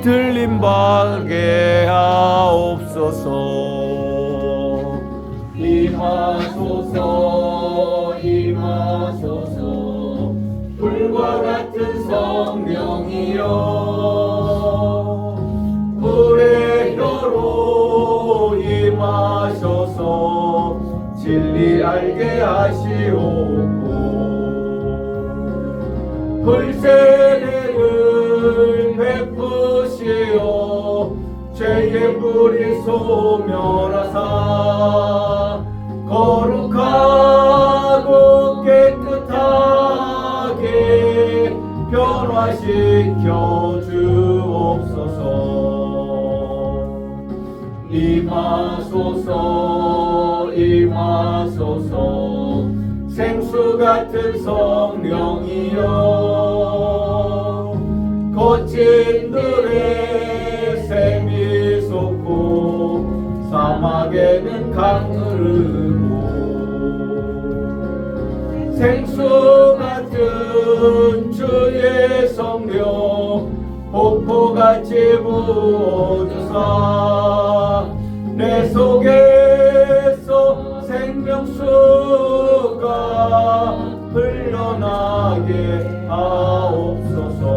들림받게 하옵소서. 임하소서 임하소서 불과 같은 성령이여 불의 혀로 임하셔서 진리 알게 하시옵고 불세례를 베푸시어 죄의 뿌리 소멸하사 거룩하고 깨끗하게 변화시켜 주옵소서. 임하소서 임하소서 생수 같은 성령이여 거친 들에 샘이 솟고 사막에는 강 흐르고 생수 같은 주의 성령 폭포같이 부어주사 내 속에서 생명수가 흘러나게 하옵소서.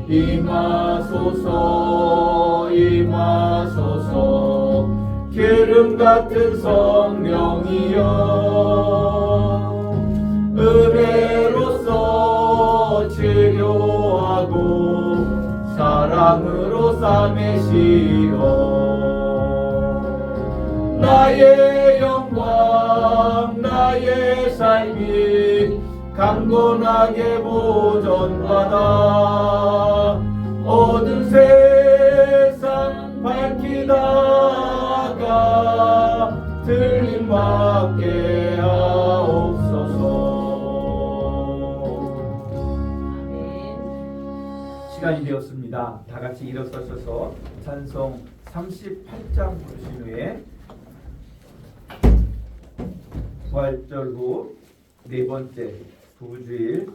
임하소서 임하소서 기름 같은 성령이여 은혜로서 치료하고 사랑으로 싸매시어 나의 영광 나의 삶이 강건하게 보존받아 어두운 세상 밝히다가 들림받게 하옵소서. 시간이 되었습니다. 다 같이 일어서셔서 찬송 38장 부르신 후에 부활절 후 네 번째 부부주일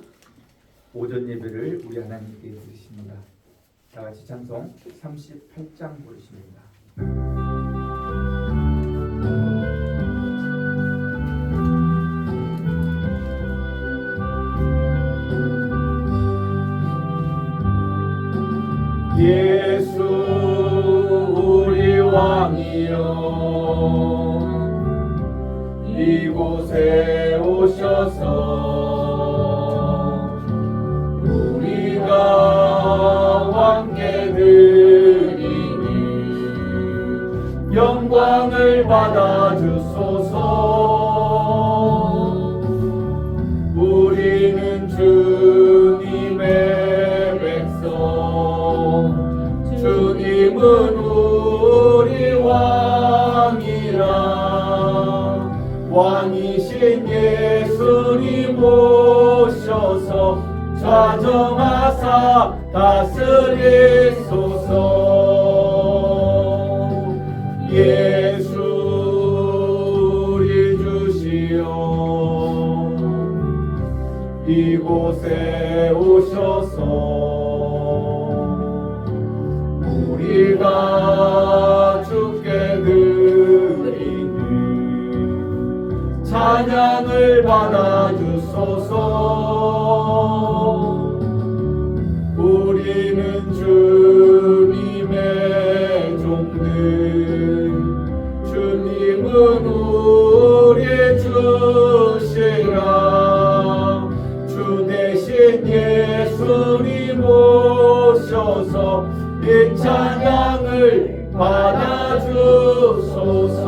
오전 예배를 우리 하나님께 드리십니다. 다 같이 찬송 38장 부르십니다. 예수 우리 왕이여 이곳에 오셔서 우리가 왕께 드리니 영광을 받아 주소서. 우리는 주님의 백성 주님은 우리 왕이라 왕이신 예수님 오셔서 좌정하사 다스리소서. 예수 우리 주시여 이곳에 오셔서 우리가 주께 드리는 찬양을 받아 주소서. 우리는 주님의 종들 주님은 우리 주시라. 주 대신 예수님 오셔서 이 찬양을 받아 주소서.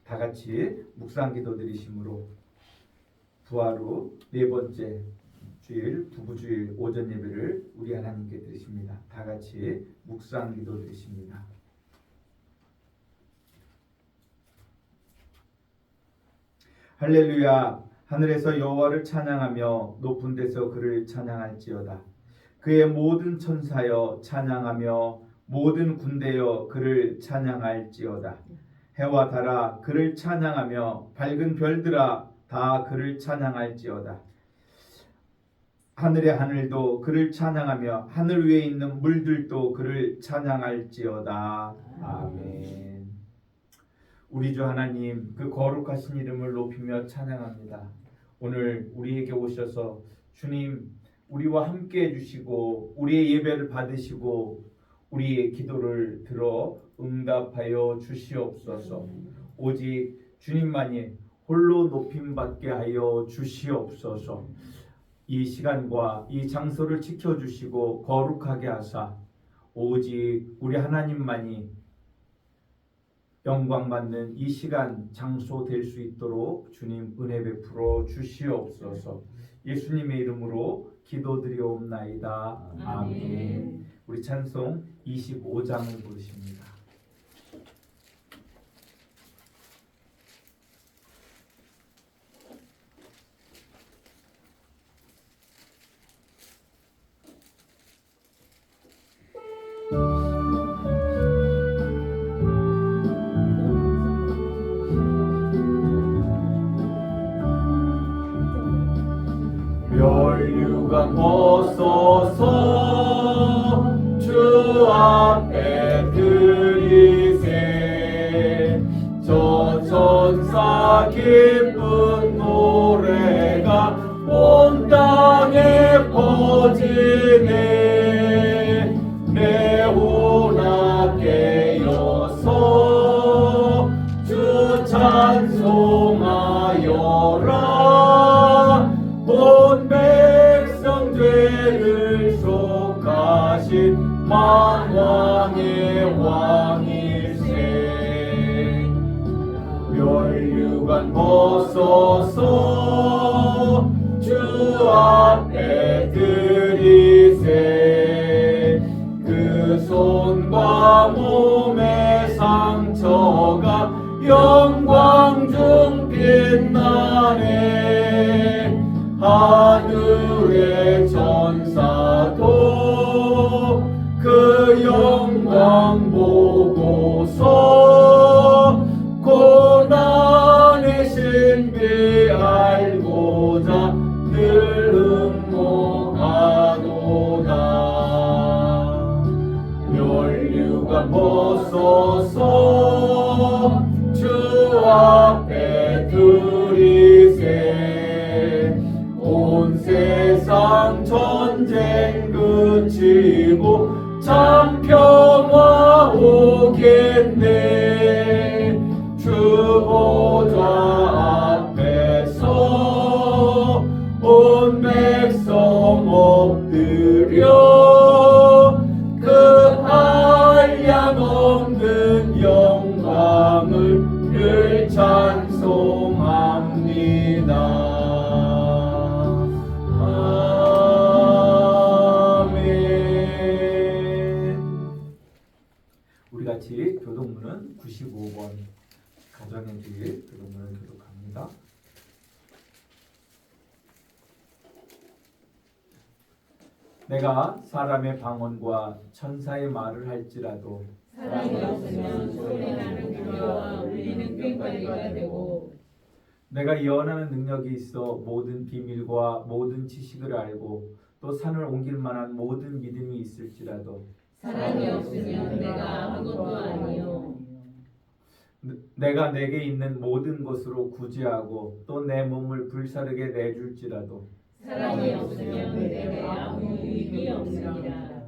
다 같이 묵상기도 드리심으로 부활 후 네 번째 주일 부부주일 오전 예배를 우리 하나님께 드리십니다. 다 같이 묵상기도 드리십니다. 할렐루야. 하늘에서 여호와를 찬양하며 높은 데서 그를 찬양할지어다. 그의 모든 천사여 찬양하며 모든 군대여 그를 찬양할지어다. 해와 달아 그를 찬양하며 밝은 별들아 다 그를 찬양할지어다. 하늘의 하늘도 그를 찬양하며 하늘 위에 있는 물들도 그를 찬양할지어다. 아멘. 우리 주 하나님, 그 거룩하신 이름을 높이며 찬양합니다. 오늘 우리에게 오셔서 주님, 우리와 함께 해주시고 우리의 예배를 받으시고 우리의 기도를 들어 응답하여 주시옵소서. 오직 주님만이 홀로 높임받게 하여 주시옵소서. 이 시간과 이 장소를 지켜주시고 거룩하게 하사 오직 우리 하나님만이 영광받는 이 시간 장소 될 수 있도록 주님 은혜 베풀어 주시옵소서. 예수님의 이름으로 기도드리옵나이다. 아멘. 우리 찬송 25장을 부르십니다. 멸류관 벗어서 주 앞에 드리세. 저 천사 기쁜 노래가 온 땅에 퍼지네. 매우나 깨어서 주 찬송하여라. 온 백성 죄를 속하신 만왕의 왕일세. 멸류관 벗어서 주 앞에 드리세. 그 손과 몸의 상처가 영광 중 빛나네. 하늘의 전사도 그 영광 보고서 고난의 신비 알고자 늘 응모하도다. 멸류관 벗어서 주 앞에 드리세. 온 세상 전쟁 그치고 참 평화 오겠네. 주 보좌 앞에서 온 백성 엎드려 그 한량 없는 영광을 늘 찬송합니다. 우리 같이 교독문은 95번 가정의 길 교독문을 교독합니다. 내가 사람의 방언과 천사의 말을 할지라도 사랑이 없으면 소리나는 두려와 울리는 꽹과리가 되고, 내가 예언하는 능력이 있어 모든 비밀과 모든 지식을 알고 또 산을 옮길 만한 모든 믿음이 있을지라도 사랑이 없으면 내가 아무것도 아니요. 내가 내게 있는 모든 것으로 구제하고 또 내 몸을 불사르게 내줄지라도 사랑이 없으면 내게 아무 의미 없느니라.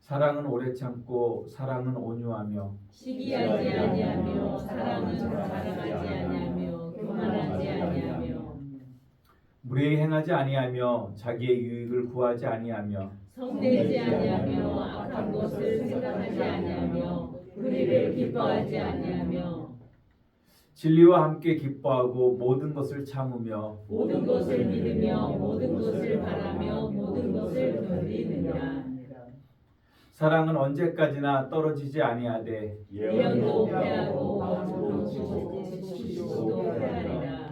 사랑은 오래 참고 사랑은 온유하며 시기하지 아니하며 사랑은 자랑하지 아니하며 교만하지 아니하며 무례히 행하지 아니하며 자기의 유익을 구하지 아니하며 성내지 아니하며 악한 것을 생각하지 아니하며 불의를 기뻐하지 아니하며 진리와 함께 기뻐하고 모든 것을 참으며 모든 것을 믿으며 모든 것을 바라며 모든 것을 견디느니라. 사랑은 언제까지나 떨어지지 아니하되 예언도 패하고 방주도 지치시고 패하리라.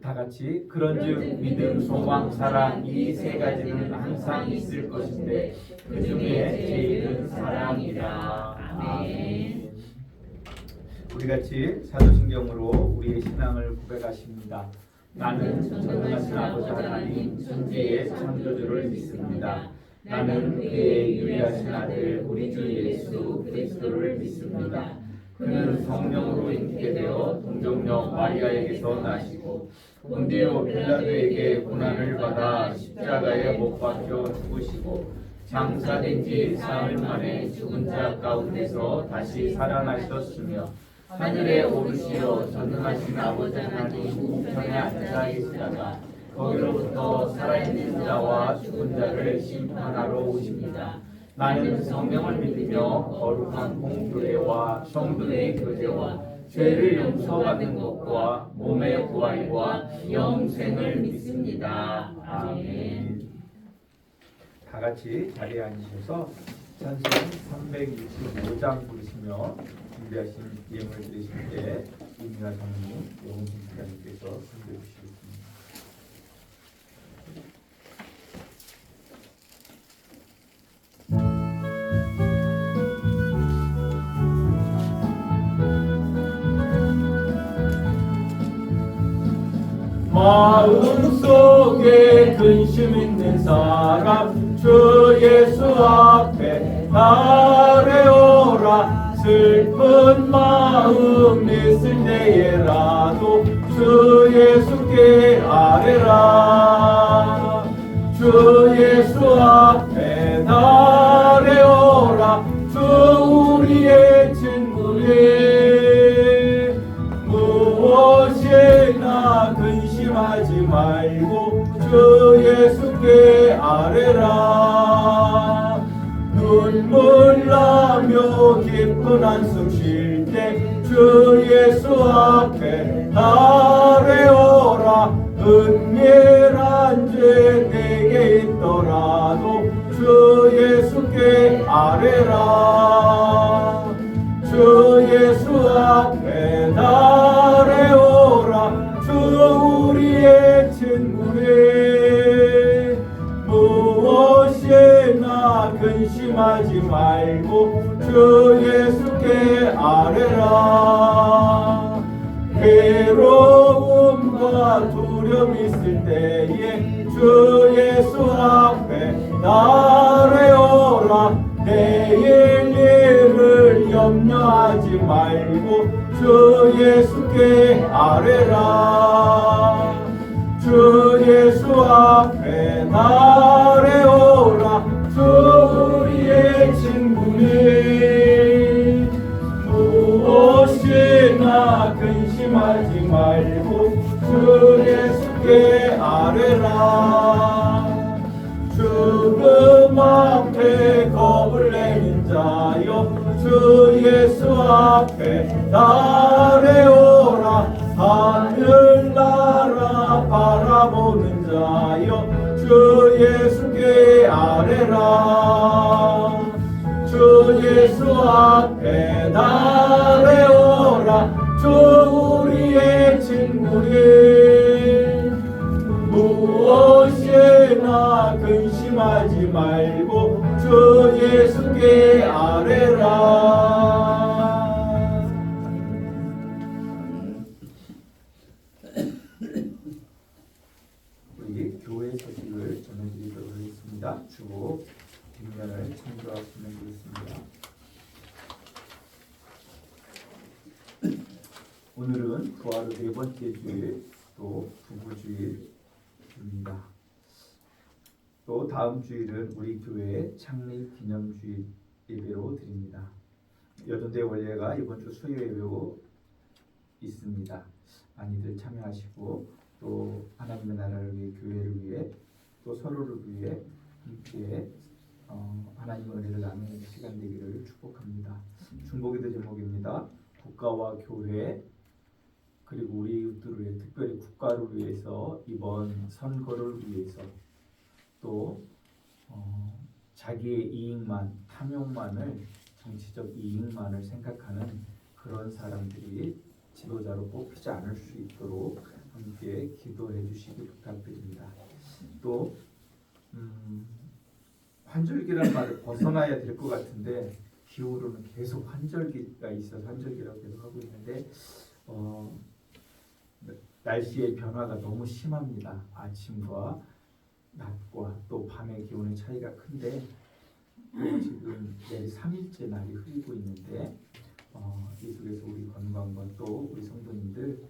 다 같이 그런즉 믿음, 소망, 사랑 이 세 가지는 항상 있을 것인데 그 중에 제일은 사랑이라. 아멘. 우리 같이 사도신경으로 우리의 신앙을 고백하십니다. 나는 전능하신 아버지 하나님 천지의 창조주를 믿습니다. 나는 그의 유일하신 아들 우리 주 예수 그리스도를 믿습니다. 그는 성령으로 잉태게 되어 동정녀 마리아에게서 나시고 본디오 빌라도에게 고난을 받아 십자가에 못 박혀 죽으시고 장사된 지 사흘 만에 죽은 자 가운데서 다시 살아나셨으며 하늘에 오르시어 전능하신 아버지 하나님 우편에 앉아 계시다가 거기로부터 살아있는 자와 죽은 자를 심판하러 오십니다. 나는 성령을 믿으며 거룩한 공교회와 성도의 교제와 죄를 용서받는 것과 몸의 부활과 영생을 믿습니다. 아멘. 다 같이 자리에 앉으셔서 찬송 365장 부르시며 준비하신 예물 드리실 때 이민아 장로님, 영훈신 집사님께서 선교해 주시겠습니다. 마음속에 근심 있는 사람 주 예수 앞에 아뢰오라. 슬픈 마음 있을 때에라도 주 예수께 아뢰라. 주 예수 앞에 아뢰오라. 주 우리의 친구니 무엇이나 근심하지 말고 주 예수께 아뢰라. 눈물 나며 깊은 한숨 쉴 때 주 예수 앞에 아뢰오라. 은밀한 죄 내게 있더라도 주 예수께 아뢰라. 주 예수 앞에 아뢰오라. 주 우리의 친구니 무엇이나 근심하지 말고 주 예수께 아뢰라. 괴로움과 두려움 있을 때에 주 예수 앞에 아뢰오라. 내일 일을 염려하지 말고 주 예수께 아뢰라. 주 예수 앞에 아뢰오라. 주 우리의 친구니 무엇이나 근심하지 말고 주 예수께 아뢰라. 죽음 앞에 겁을 내는 자여 주 예수 앞에 아뢰오라. 하늘나라 바라보는 자여 주 예수께 아뢰라. 주 예수 앞에 아뢰오라. 주 우리의 친구니 무엇이나 근심하지 말고 주 예수께 아뢰라. 우리 교회 소식을 전해드리도록 하겠습니다. 주보 뒷면을 참조하시면 되겠습니다. 오늘은 부활의 네 번째 주일, 또 부부주일입니다. 또 다음 주일은 우리 교회 창립 기념주일 예배로 드립니다. 여전대 원례가 이번 주 수요 예배로 있습니다. 많이들 참여하시고 또 하나님의 나라를 위해, 교회를 위해, 또 서로를 위해 함께 하나님의 은혜를 나누는 시간 되기를 축복합니다. 중보기도 제목입니다. 국가와 교회 그리고 우리 이웃들을 위해, 특별히 국가를 위해서, 이번 선거를 위해서, 또 자기의 이익만, 탐욕만을, 정치적 이익만을 생각하는 그런 사람들이 지도자로 뽑히지 않을 수 있도록 함께 기도해 주시기 부탁드립니다. 또 환절기라는 말을 벗어나야 될 것 같은데 기후로는 계속 환절기가 있어서 환절기라고 계속 하고 있는데 날씨의 변화가 너무 심합니다. 아침과 낮과 또 밤의 기온의 차이가 큰데 지금 내일 3일째 날이 흐리고 있는데 이 속에서 우리 건강과 또 우리 성도님들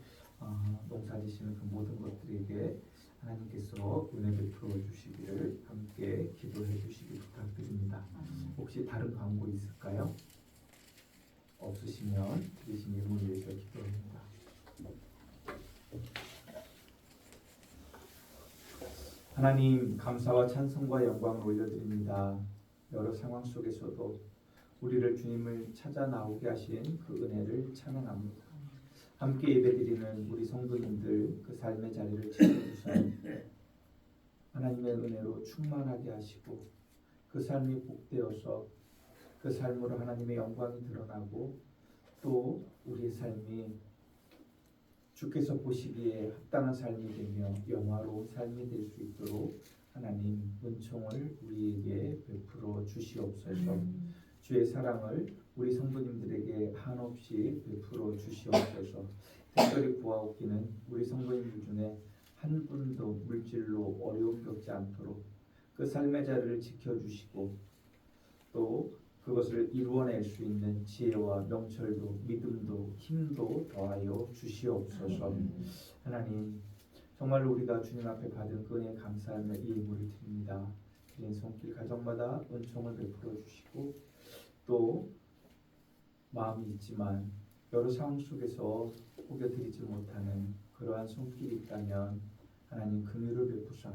농사지시는 그 모든 것들에게 하나님께서 은혜 베풀어 주시기를 함께 기도해 주시기 부탁드립니다. 혹시 다른 광고 있을까요? 없으시면 드리신 예물 위해서 기도합니다. 하나님, 감사와 찬송과 영광을 올려드립니다. 여러 상황 속에서도 우리를 주님을 찾아 나오게 하신 그 은혜를 찬양합니다. 함께 예배드리는 우리 성도님들 그 삶의 자리를 지켜주사 하나님의 은혜로 충만하게 하시고 그 삶이 복되어서 그 삶으로 하나님의 영광이 드러나고 또 우리의 삶이 주께서 보시기에 합당한 삶이 되며 영화로운 삶이 될 수 있도록 하나님 은총을 우리에게 베풀어 주시옵소서. 주의 사랑을 우리 성도님들에게 한없이 베풀어 주시옵소서. 특별히 구하옵기는 우리 성도님들 중에 한 분도 물질로 어려움 겪지 않도록 그 삶의 자리를 지켜주시고 또 그것을 이루어낼 수 있는 지혜와 명철도 믿음도 힘도 더하여 주시옵소서. 하나님, 정말로 우리가 주님 앞에 받은 그 은혜에 감사하며 이 예물을 드립니다. 드린 손길 가정마다 은총을 베풀어 주시고 또 마음이 있지만 여러 상황 속에서 포겨드리지 못하는 그러한 손길이 있다면 하나님 긍휼을 베푸사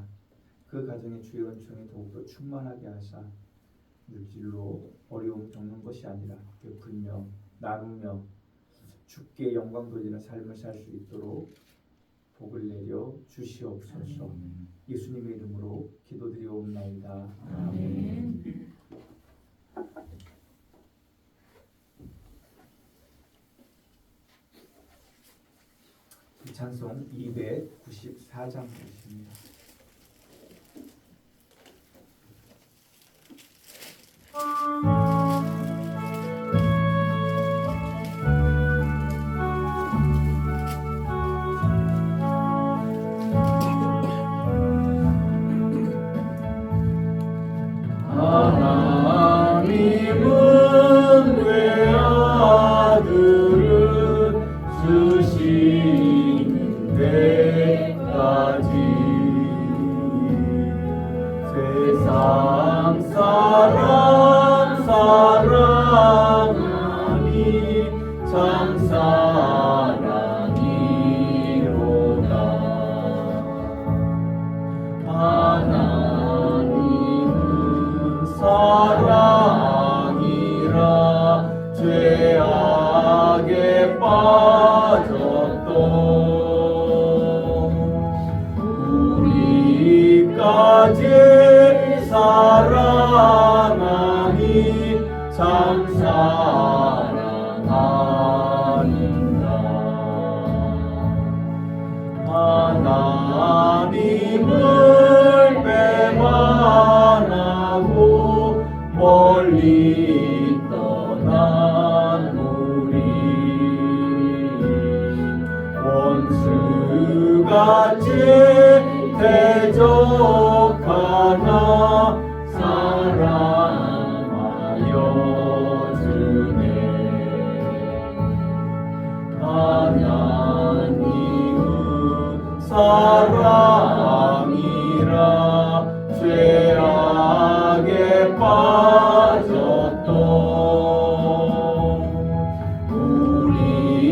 그 가정의 주의 은총이 더욱더 충만하게 하사 물질로 어려움 겪는 것이 아니라 베풀며 나누며 주께 영광 돌리는 삶을 살 수 있도록 복을 내려 주시옵소서. 예수님의 이름으로 기도드리옵나이다. 아멘. 찬송 294장 보겠습니다. 하나님은 왜 아들을 주시는 데까지 세상 사람 사랑하니 참 사랑이로다. 하나님은 사랑이라 죄악에 빠졌던 우리까지 사랑하니 참 사랑 아닌가. 하나님을 배반하고 멀리 떠난 우리 원수같이 대적하나 사랑하여 주네. 하나님은 사랑이라 죄악에 빠졌던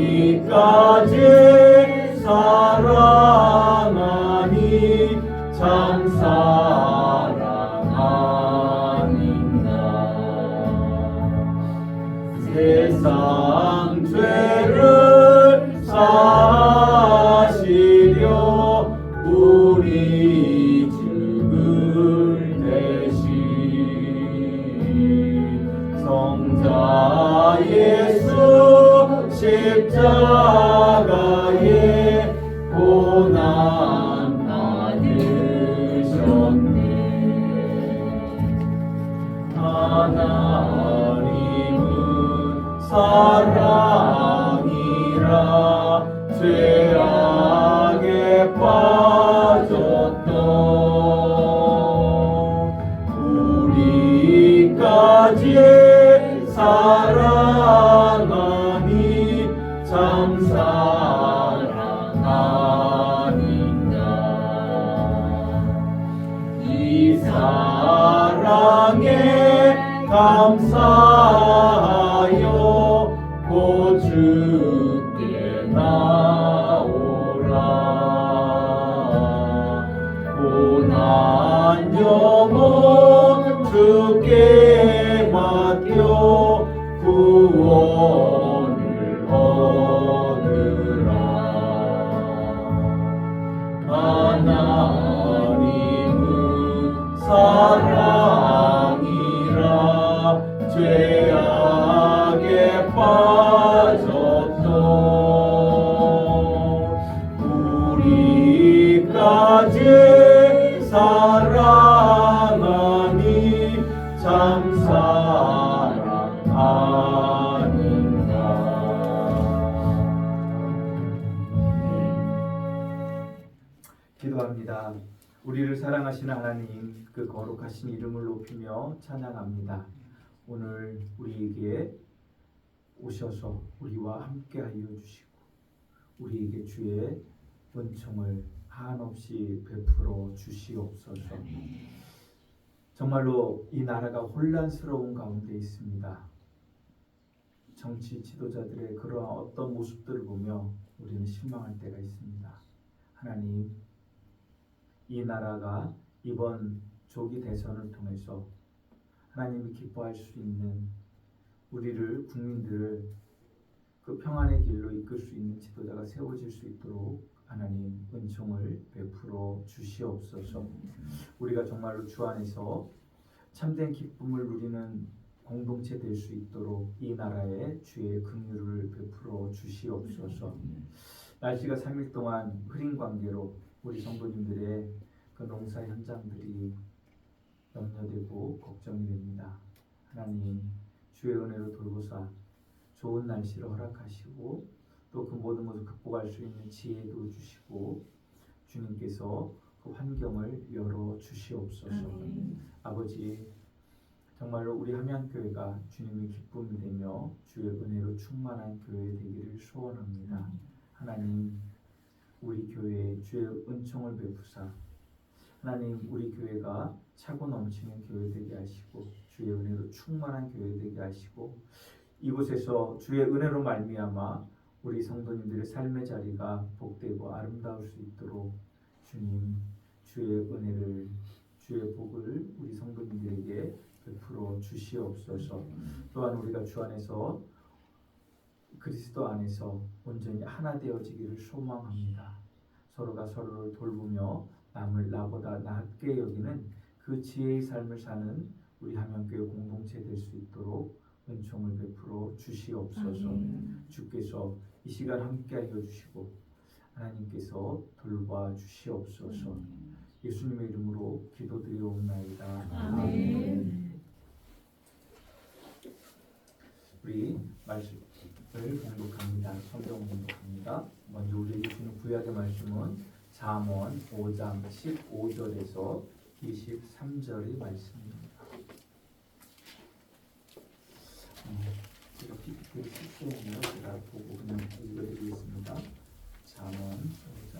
우리까지 사랑하니 참 사랑 아닌가. 세상 죄를 사시려 우리 죽을 대신 성자 예수 십자가에 고난 받으셨네. 하나님은 사랑이라 죄악에 빠졌던 우리까지 사랑하니 참 사랑 아닌가. 이 사랑에 감사하여 곧 주께 나오라. 고난 영혼 주께 맡겨 구원을 얻으라. 하나님은 사랑이라 죄악에 빠졌던 우리까지 사랑하니 참 사랑 아닌가. 기도합니다. 우리를 사랑하시는 하나님, 그 거룩하신 이름을 높이며 찬양합니다. 오늘 우리에게 오셔서 우리와 함께하여 주시고 우리에게 주의 은총을 한없이 베풀어 주시옵소서. 정말로 이 나라가 혼란스러운 가운데 있습니다. 정치 지도자들의 그러한 어떤 모습들을 보며 우리는 실망할 때가 있습니다. 하나님, 이 나라가 이번 조기 대선을 통해서 하나님이 기뻐할 수 있는 우리를 국민들을 그 평안의 길로 이끌 수 있는 지도자가 세워질 수 있도록 하나님 은총을 베풀어 주시옵소서. 우리가 정말로 주 안에서 참된 기쁨을 누리는 공동체 될 수 있도록 이 나라에 주의 긍휼을 베풀어 주시옵소서. 날씨가 3일 동안 흐린 관계로 우리 성도님들의 그 농사 현장들이 염려되고 걱정이 됩니다. 하나님, 주의 은혜로 돌보사 좋은 날씨를 허락하시고 또 그 모든 것을 극복할 수 있는 지혜도 주시고 주님께서 그 환경을 열어 주시옵소서. 아버지, 정말로 우리 함양교회가 주님의 기쁨이 되며 주의 은혜로 충만한 교회 되기를 소원합니다. 하나님, 우리 교회에 주의 은총을 베푸사 하나님, 우리 교회가 차고 넘치는 교회 되게 하시고 주의 은혜로 충만한 교회 되게 하시고 이곳에서 주의 은혜로 말미암아 우리 성도님들의 삶의 자리가 복되고 아름다울 수 있도록 주님, 주의 은혜를, 주의 복을 우리 성도님들에게 베풀어 주시옵소서. 또한 우리가 주 안에서 그리스도 안에서 온전히 하나 되어지기를 소망합니다. 서로가 서로를 돌보며 남을 나보다 낫게 여기는 그 지혜의 삶을 사는 우리 함양교회 공동체 될 수 있도록 은총을 베풀어 주시옵소서. 주께서 이 시간 함께하여 주시고 하나님께서 돌봐 주시옵소서. 예수님의 이름으로 기도드리옵나이다. 아멘. 우리 말씀을 공독합니다. 성경 공독합니다. 먼저 우리에게 주는 구약의 말씀은 잠언 5장 15절에서 23절의 말씀입니다. 제가 PPT를 실수했네요. 제가 보고 그냥 읽어드리겠습니다. 잠언 5장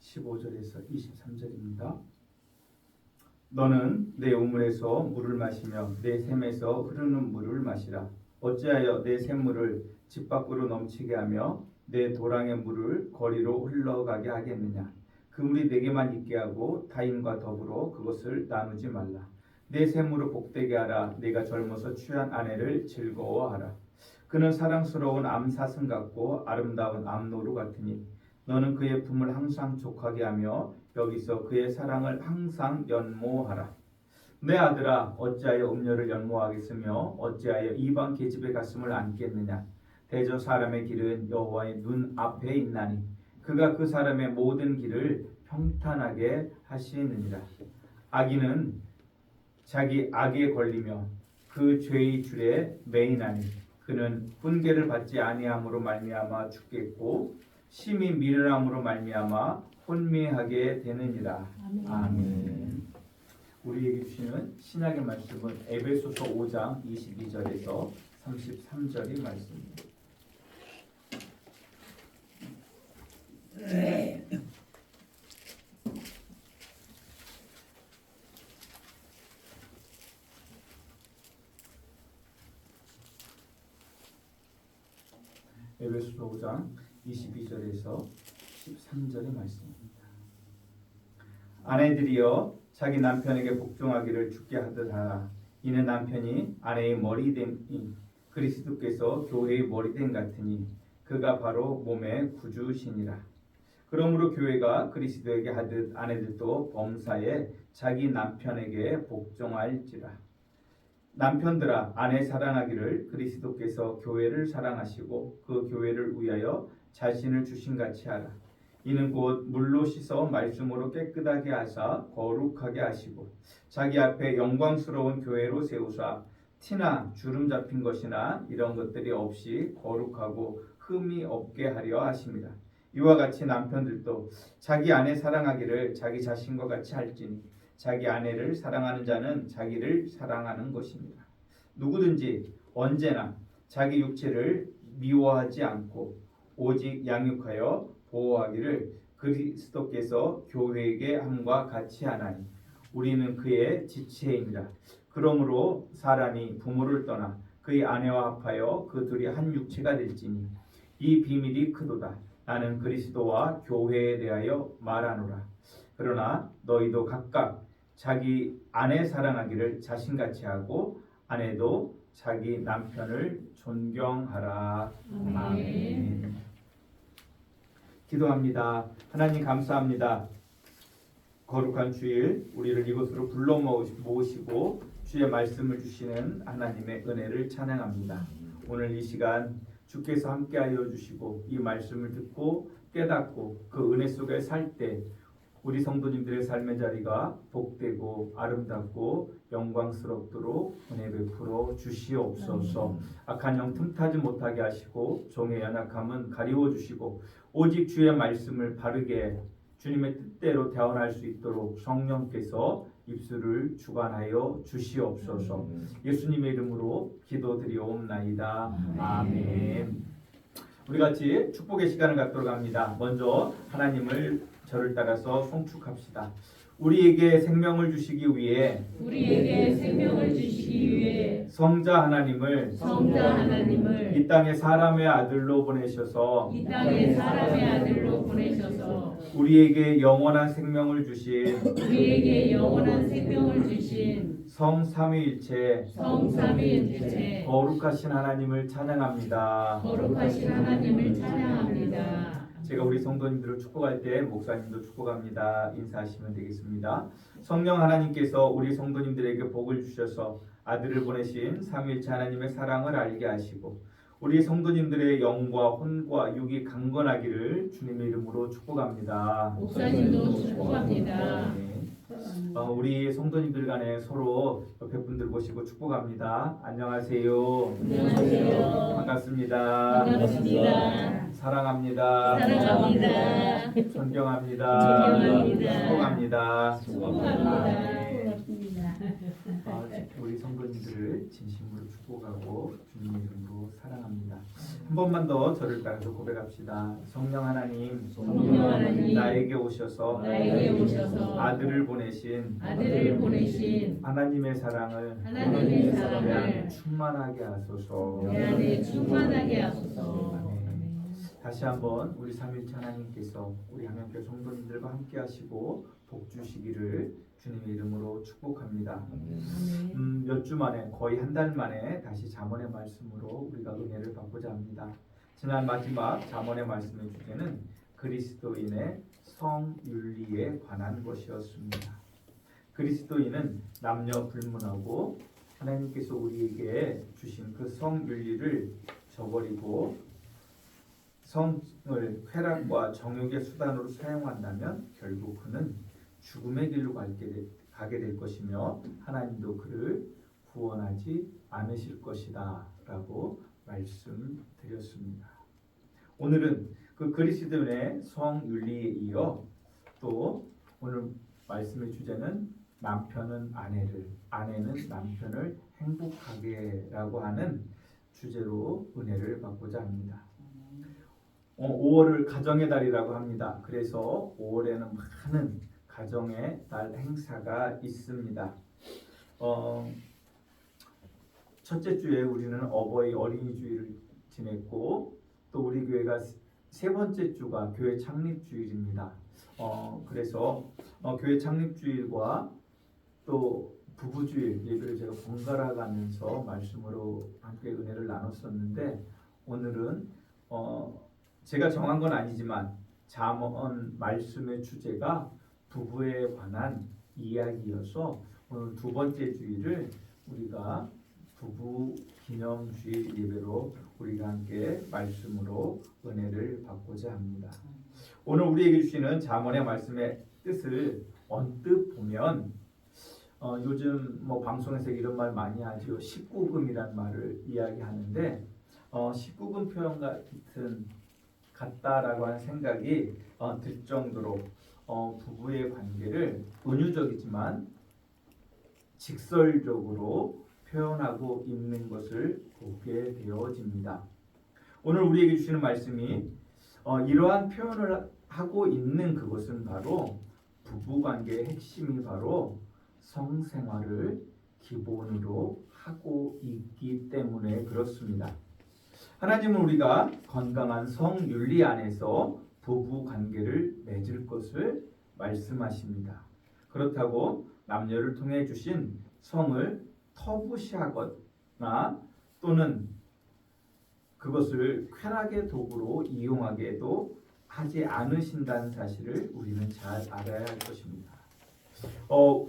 15절에서 23절입니다. 너는 내 우물에서 물을 마시며 내 샘에서 흐르는 물을 마시라. 어찌하여 내 샘물을 집 밖으로 넘치게 하며 내 도랑의 물을 거리로 흘러가게 하겠느냐. 그 물이 내게만 있게 하고 타인과 더불어 그것을 나누지 말라. 내 샘물을 복되게 하라. 내가 젊어서 취한 아내를 즐거워하라. 그는 사랑스러운 암사슴 같고 아름다운 암노루 같으니 너는 그의 품을 항상 족하게 하며 여기서 그의 사랑을 항상 연모하라. 내 아들아, 어찌하여 음녀를 연모하겠으며 어찌하여 이방 계집의 가슴을 안겠느냐. 대저 사람의 길은 여호와의 눈 앞에 있나니 그가 그 사람의 모든 길을 평탄하게 하시느니라. 악인은 자기 악에 걸리며 그 죄의 줄에 매이나니 그는 훈계를 받지 아니함으로 말미암아 죽겠고 심히 미련함으로 말미암아 혼미하게 되느니라. 아멘. 우리에게 주시는 신약의 말씀은 에베소서 5장 22절에서 33절의 말씀입니다. 에베소서 5장 22절에서 13절의 말씀입니다. 아내들이여 자기 남편에게 복종하기를 주께 하듯 하라. 이는 남편이 아내의 머리됨이 그리스도께서 교회의 머리됨 같으니 그가 바로 몸의 구주시니라. 그러므로 교회가 그리스도에게 하듯 아내들도 범사에 자기 남편에게 복종할지라. 남편들아 아내 사랑하기를 그리스도께서 교회를 사랑하시고 그 교회를 위하여 자신을 주신같이 하라. 이는 곧 물로 씻어 말씀으로 깨끗하게 하사 거룩하게 하시고 자기 앞에 영광스러운 교회로 세우사 티나 주름 잡힌 것이나 이런 것들이 없이 거룩하고 흠이 없게 하려 하십니다. 이와 같이 남편들도 자기 아내 사랑하기를 자기 자신과 같이 할지니 자기 아내를 사랑하는 자는 자기를 사랑하는 것입니다. 누구든지 언제나 자기 육체를 미워하지 않고 오직 양육하여 보호하기를 그리스도께서 교회에게 함과 같이 하나니 우리는 그의 지체입니다. 그러므로 사람이 부모를 떠나 그의 아내와 합하여 그 둘이 한 육체가 될지니 이 비밀이 크도다. 나는 그리스도와 교회에 대하여 말하노라. 그러나 너희도 각각 자기 아내 사랑하기를 자신같이 하고 아내도 자기 남편을 존경하라. 아멘. 기도합니다. 하나님 감사합니다. 거룩한 주일 우리를 이곳으로 불러 모으시고 주의 말씀을 주시는 하나님의 은혜를 찬양합니다. 오늘 이 시간 주께서 함께하여 주시고 이 말씀을 듣고 깨닫고 그 은혜 속에 살 때 우리 성도님들의 삶의 자리가 복되고 아름답고 영광스럽도록 은혜 베풀어 주시옵소서. 악한 영 틈타지 못하게 하시고 종의 연약함은 가리워 주시고 오직 주의 말씀을 바르게 주님의 뜻대로 대언할 수 있도록 성령께서 입술을 주관하여 주시옵소서. 예수님의 이름으로 기도드리옵나이다. 아멘. 우리 같이 축복의 시간을 갖도록 합니다. 먼저 하나님을 저를 따라서 송축합시다. 우리에게 생명을 주시기 위해 성자 하나님을 이 땅에 사람의 아들로 보내셔서 우리에게 영원한 생명을 주신 성삼위일체 거룩하신 하나님을 찬양합니다. 제가 우리 성도님들을 축복할 때 목사님도 축복합니다. 인사하시면 되겠습니다. 성령 하나님께서 우리 성도님들에게 복을 주셔서 아들을 보내신 삼위일체 하나님의 사랑을 알게 하시고 우리 성도님들의 영과 혼과 육이 강건하기를 주님의 이름으로 축복합니다. 목사님도 축복합니다. 우리 성도님들 간에 서로 옆에 분들 보시고 축복합니다. 안녕하세요. 안녕하세요. 반갑습니다. 반갑습니다. 사랑합니다. 사랑합니다. 존경합니다. 존경합니다. 축복합니다. 우리 성도님들을 진심으로 축복하고 주님의 이름으로 사랑합니다. 한 번만 더 저를 따라서 고백합시다. 성령 하나님, 나에게 오셔서 아들을 보내신 하나님의 사랑을 내 안에 충만하게 하소서. 다시 한번 우리 삼위일체 하나님께서 우리 한양교회 성도님들과 함께 하시고 복 주시기를 주님의 이름으로 축복합니다. 몇 주 만에 거의 한 달 만에 다시 잠언의 말씀으로 우리가 은혜를 받고자 합니다. 지난 마지막 잠언의 말씀의 주제는 그리스도인의 성윤리에 관한 것이었습니다. 그리스도인은 남녀 불문하고 하나님께서 우리에게 주신 그 성윤리를 저버리고 성을 쾌락과 정욕의 수단으로 사용한다면 결국 그는 죽음의 길로 가게 될 것이며 하나님도 그를 구원하지 않으실 것이다 라고 말씀드렸습니다. 오늘은 그 그리스도인의 성윤리에 이어 또 오늘 말씀의 주제는 남편은 아내를, 아내는 남편을 행복하게 라고 하는 주제로 은혜를 받고자 합니다. 5월을 가정의 달이라고 합니다. 그래서 5월에는 많은 가정의 달 행사가 있습니다. 첫째 주에 우리는 어버이 어린이주일을 지냈고 또 우리 교회가 세 번째 주가 교회 창립주일입니다. 그래서 교회 창립주일과 또 부부주일 예배를 제가 번갈아 가면서 말씀으로 함께 은혜를 나눴었는데 오늘은 제가 정한 건 아니지만 잠언 말씀의 주제가 부부에 관한 이야기여서 오늘 두 번째 주일을 우리가 부부 기념주일 예배로 우리가 함께 말씀으로 은혜를 받고자 합니다. 오늘 우리에게 주시는 잠언의 말씀의 뜻을 언뜻 보면 요즘 뭐 방송에서 이런 말 많이 하죠. 19금이란 말을 이야기하는데 19금 표현 같다라고 하는 생각이 들 정도로 부부의 관계를 은유적이지만 직설적으로 표현하고 있는 것을 보게 되어집니다. 오늘 우리에게 주시는 말씀이 이러한 표현을 하고 있는 그것은 바로 부부관계의 핵심이 바로 성생활을 기본으로 하고 있기 때문에 그렇습니다. 하나님은 우리가 건강한 성윤리 안에서 부부관계를 맺을 것을 말씀하십니다. 그렇다고 남녀를 통해 주신 성을 터부시하거나 또는 그것을 쾌락의 도구로 이용하게도 하지 않으신다는 사실을 우리는 잘 알아야 할 것입니다.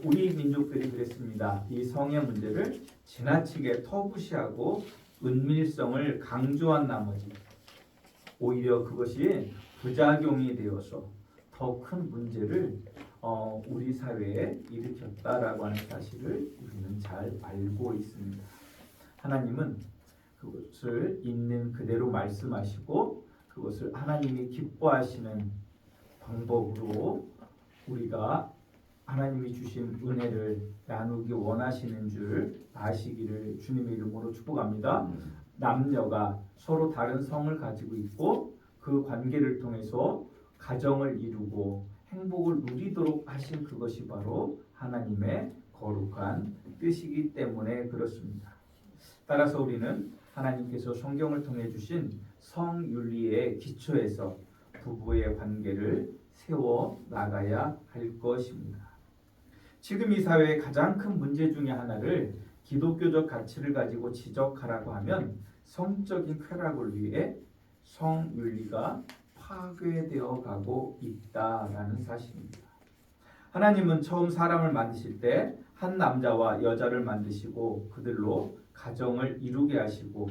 우리 민족들이 그랬습니다. 이 성의 문제를 지나치게 터부시하고 은밀성을 강조한 나머지 오히려 그것이 부작용이 되어서 더 큰 문제를 우리 사회에 일으켰다라고 하는 사실을 우리는 잘 알고 있습니다. 하나님은 그것을 있는 그대로 말씀하시고 그것을 하나님이 기뻐하시는 방법으로 우리가 하나님이 주신 은혜를 나누기 원하시는 줄 아시기를 주님의 이름으로 축복합니다. 남녀가 서로 다른 성을 가지고 있고 그 관계를 통해서 가정을 이루고 행복을 누리도록 하신 그것이 바로 하나님의 거룩한 뜻이기 때문에 그렇습니다. 따라서 우리는 하나님께서 성경을 통해 주신 성윤리의 기초에서 부부의 관계를 세워 나가야 할 것입니다. 지금 이 사회의 가장 큰 문제 중에 하나를 기독교적 가치를 가지고 지적하라고 하면 성적인 쾌락을 위해 성윤리가 파괴되어 가고 있다라는 사실입니다. 하나님은 처음 사람을 만드실 때 한 남자와 여자를 만드시고 그들로 가정을 이루게 하시고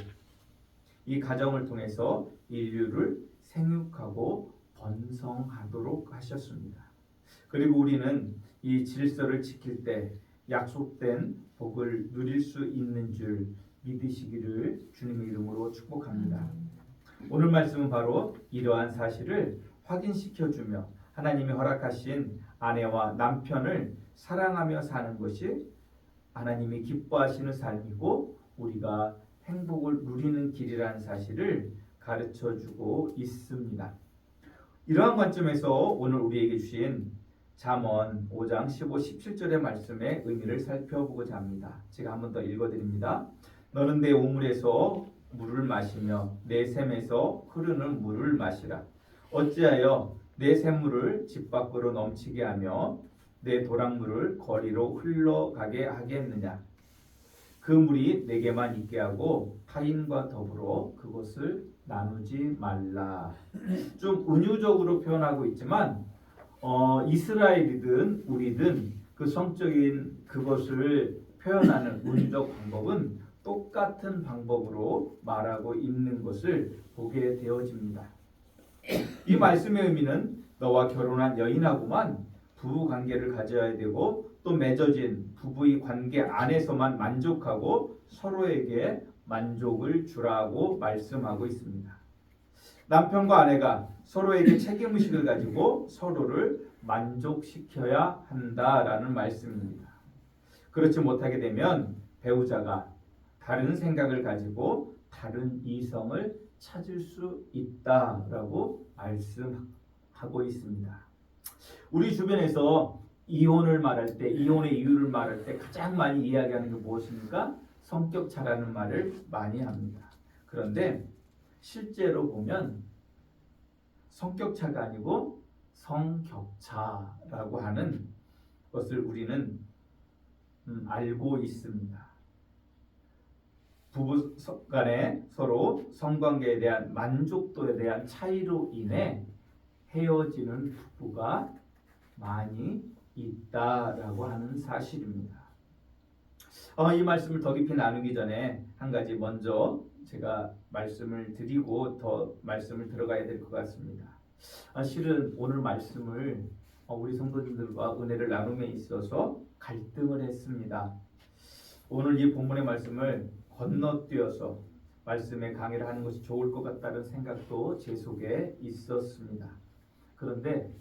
이 가정을 통해서 인류를 생육하고 번성하도록 하셨습니다. 그리고 우리는 이 질서를 지킬 때 약속된 복을 누릴 수 있는 줄 믿으시기를 주님의 이름으로 축복합니다. 오늘 말씀은 바로 이러한 사실을 확인시켜주며 하나님이 허락하신 아내와 남편을 사랑하며 사는 것이 하나님이 기뻐하시는 삶이고 우리가 행복을 누리는 길이라는 사실을 가르쳐주고 있습니다. 이러한 관점에서 오늘 우리에게 주신 잠언 5장 15, 17절의 말씀의 의미를 살펴보고자 합니다. 제가 한 번 더 읽어드립니다. 너는 내 우물에서 물을 마시며 내 샘에서 흐르는 물을 마시라. 어찌하여 내 샘물을 집 밖으로 넘치게 하며 내 도랑물을 거리로 흘러가게 하겠느냐. 그 물이 내게만 있게 하고 타인과 더불어 그것을 나누지 말라. 좀 은유적으로 표현하고 있지만 이스라엘이든 우리든 그 성적인 그것을 표현하는 은유적 방법은 똑같은 방법으로 말하고 있는 것을 보게 되어집니다. 이 말씀의 의미는 너와 결혼한 여인하고만 부부 관계를 가져야 되고 또 맺어진 부부의 관계 안에서만 만족하고 서로에게 만족을 주라고 말씀하고 있습니다. 남편과 아내가 서로에게 책임의식을 가지고 서로를 만족시켜야 한다라는 말씀입니다. 그렇지 못하게 되면 배우자가 다른 생각을 가지고 다른 이성을 찾을 수 있다라고 말씀하고 있습니다. 우리 주변에서 이혼을 말할 때, 이혼의 이유를 말할 때 가장 많이 이야기하는 게 무엇입니까? 성격 차라는 말을 많이 합니다. 그런데 실제로 보면 성격 차가 아니고 성격차라고 하는 것을 우리는 알고 있습니다. 부부 간에 서로 성관계에 대한 만족도에 대한 차이로 인해 헤어지는 부부가 많이 있다라고 하는 사실입니다. 이 말씀을 더 깊이 나누기 전에 한 가지 먼저 제가 말씀을 드리고 더 말씀을 들어가야 될 것 같습니다. 실은 오늘 말씀을 우리 성도님들과 은혜를 나눔에 있어서 갈등을 했습니다. 오늘 이 본문의 말씀을 건너뛰어서 말씀의 강의를 하는 것이 좋을 것 같다는 생각도 제 속에 있었습니다. 그런데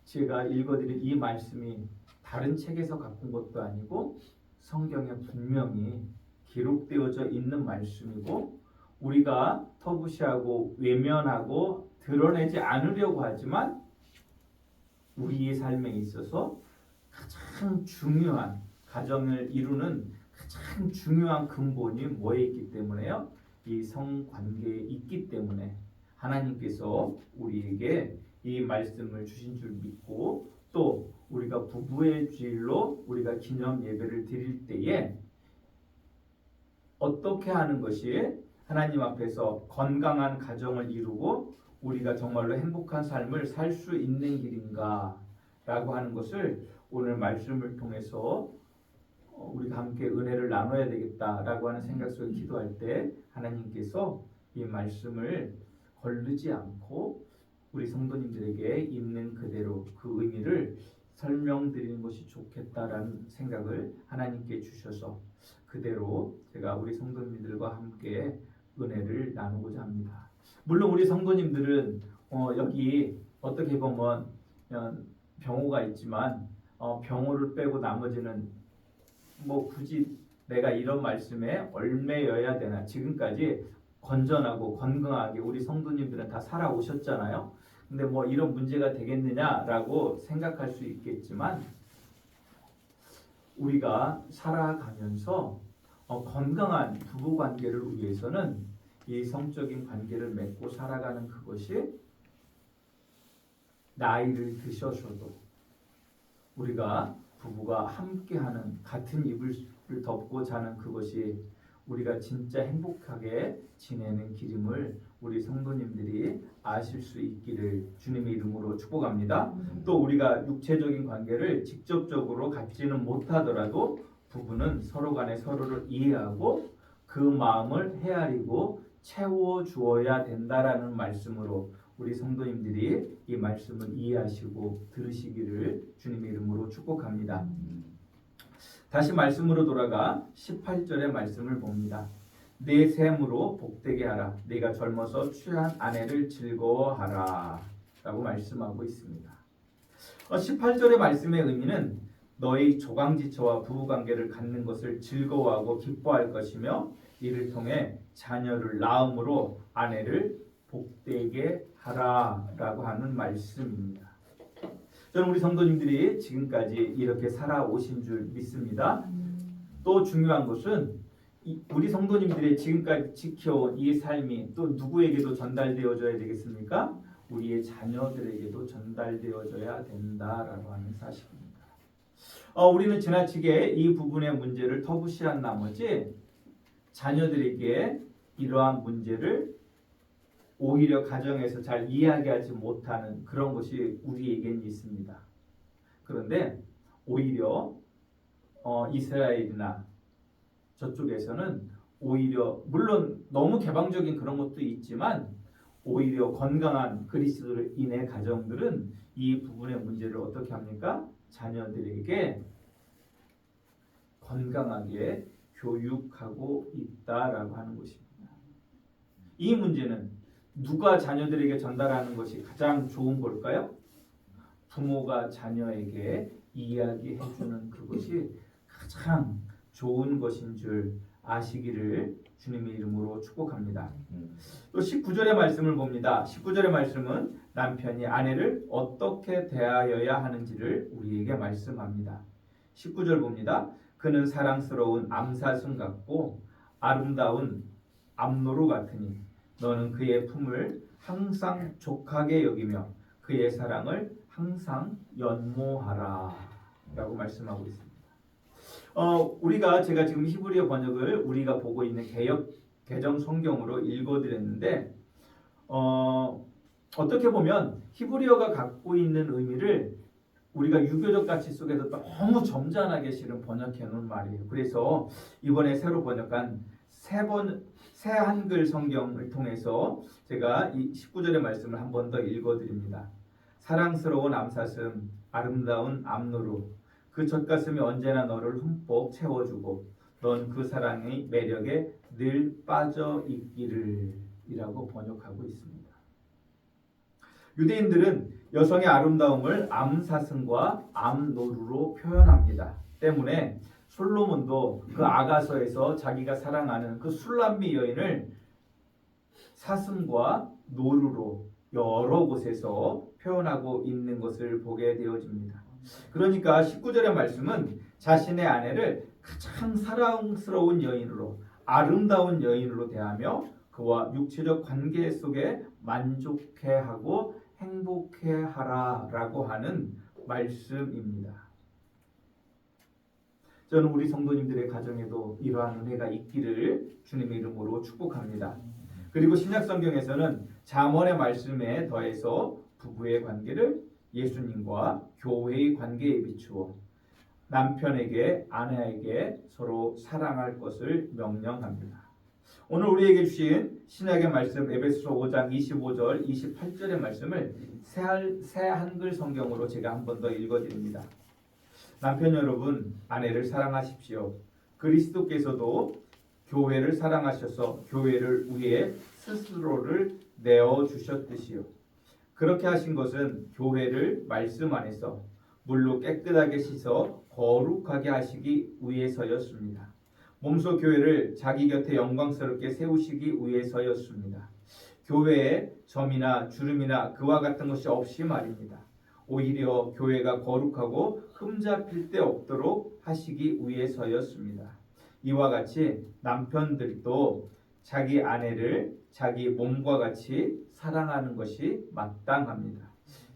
제가 읽어드린 이 말씀이 다른 책에서 갖고 온 것도 아니고 성경에 분명히 기록되어져 있는 말씀이고 우리가 터부시하고 외면하고 드러내지 않으려고 하지만 우리의 삶에 있어서 가장 중요한 가정을 이루는 가장 중요한 근본이 뭐에 있기 때문에요? 이 성관계에 있기 때문에 하나님께서 우리에게 이 말씀을 주신 줄 믿고 또 우리가 부부의 주일로 우리가 기념 예배를 드릴 때에 어떻게 하는 것이 하나님 앞에서 건강한 가정을 이루고 우리가 정말로 행복한 삶을 살 수 있는 길인가 라고 하는 것을 오늘 말씀을 통해서 우리가 함께 은혜를 나눠야 되겠다라고 하는 생각 속에 기도할 때 하나님께서 이 말씀을 거르지 않고 우리 성도님들에게 있는 그대로 그 의미를 설명드리는 것이 좋겠다라는 생각을 하나님께 주셔서 그대로 제가 우리 성도님들과 함께 은혜를 나누고자 합니다. 물론 우리 성도님들은 여기 어떻게 보면 병호가 있지만 병호를 빼고 나머지는 뭐 굳이 내가 이런 말씀에 얽매여야 되나, 지금까지 건전하고 건강하게 우리 성도님들은 다 살아오셨잖아요. 근데 뭐 이런 문제가 되겠느냐라고 생각할 수 있겠지만 우리가 살아가면서 건강한 부부 관계를 위해서는 이 성적인 관계를 맺고 살아가는 그것이 나이를 드셔서도 우리가 부부가 함께하는 같은 이불을 덮고 자는 그것이 우리가 진짜 행복하게 지내는 길임을 우리 성도님들이 아실 수 있기를 주님의 이름으로 축복합니다. 또 우리가 육체적인 관계를 직접적으로 갖지는 못하더라도 부부는 서로 간에 서로를 이해하고 그 마음을 헤아리고 채워주어야 된다라는 말씀으로 우리 성도님들이 이 말씀을 이해하시고 들으시기를 주님의 이름으로 축복합니다. 다시 말씀으로 돌아가 18절의 말씀을 봅니다. 내 샘으로 복되게 하라. 네가 젊어서 취한 아내를 즐거워하라 라고 말씀하고 있습니다. 18절의 말씀의 의미는 너희 조강지처와 부부관계를 갖는 것을 즐거워하고 기뻐할 것이며 이를 통해 자녀를 낳음으로 아내를 복되게 하라라고 하는 말씀입니다. 저는 우리 성도님들이 지금까지 이렇게 살아오신 줄 믿습니다. 또 중요한 것은 우리 성도님들이 지금까지 지켜온 이 삶이 또 누구에게도 전달되어져야 되겠습니까? 우리의 자녀들에게도 전달되어져야 된다라고 하는 사실입니다. 우리는 지나치게 이 부분의 문제를 터부시한 나머지 자녀들에게 이러한 문제를 오히려 가정에서 잘 이야기하지 못하는 그런 것이 우리에게는 있습니다. 그런데 오히려 이스라엘이나 저쪽에서는 오히려 물론 너무 개방적인 그런 것도 있지만 오히려 건강한 그리스도인의 가정들은 이 부분의 문제를 어떻게 합니까? 자녀들에게 건강하게 교육하고 있다라고 하는 것입니다. 이 문제는 누가 자녀들에게 전달하는 것이 가장 좋은 걸까요? 부모가 자녀에게 이야기해주는 그것이 가장 좋은 것인 줄 아시기를 주님의 이름으로 축복합니다. 또 19절의 말씀을 봅니다. 19절의 말씀은 남편이 아내를 어떻게 대하여야 하는지를 우리에게 말씀합니다. 19절 봅니다. 그는 사랑스러운 암사슴 같고 아름다운 암노루 같으니 너는 그의 품을 항상 족하게 여기며 그의 사랑을 항상 연모하라 라고 말씀하고 있습니다. 제가 지금 히브리어 번역을 우리가 보고 있는 개역 개정 성경으로 읽어드렸는데 어떻게 보면 히브리어가 갖고 있는 의미를 우리가 유교적 가치 속에서 너무 점잖하게 실은 번역해 놓은 말이에요. 그래서 이번에 새로 번역한 새 한글 성경을 통해서 제가 이 19절의 말씀을 한 번 더 읽어드립니다. 사랑스러운 암사슴, 아름다운 암노루, 그 젖가슴이 언제나 너를 흠뻑 채워주고 넌 그 사랑의 매력에 늘 빠져 있기를 이라고 번역하고 있습니다. 유대인들은 여성의 아름다움을 암사슴과 암노루로 표현합니다. 때문에 솔로몬도 그 아가서에서 자기가 사랑하는 그 술람미 여인을 사슴과 노루로 여러 곳에서 표현하고 있는 것을 보게 되어집니다. 그러니까 19절의 말씀은 자신의 아내를 가장 사랑스러운 여인으로 아름다운 여인으로 대하며 그와 육체적 관계 속에 만족해하고 행복해하라라고 하는 말씀입니다. 저는 우리 성도님들의 가정에도 이러한 은혜가 있기를 주님의 이름으로 축복합니다. 그리고 신약성경에서는 잠언의 말씀에 더해서 부부의 관계를 예수님과 교회의 관계에 비추어 남편에게 아내에게 서로 사랑할 것을 명령합니다. 오늘 우리에게 주신 신약의 말씀 에베소서 5장 25절 28절의 말씀을 새 한글 성경으로 제가 한 번 더 읽어드립니다. 남편 여러분, 아내를 사랑하십시오. 그리스도께서도 교회를 사랑하셔서 교회를 위해 스스로를 내어주셨듯이요. 그렇게 하신 것은 교회를 말씀 안에서 물로 깨끗하게 씻어 거룩하게 하시기 위해서였습니다. 몸소 교회를 자기 곁에 영광스럽게 세우시기 위해서였습니다. 교회에 점이나 주름이나 그와 같은 것이 없이 말입니다. 오히려 교회가 거룩하고 흠잡힐 데 없도록 하시기 위해서였습니다. 이와 같이 남편들도 자기 아내를 자기 몸과 같이 사랑하는 것이 마땅합니다.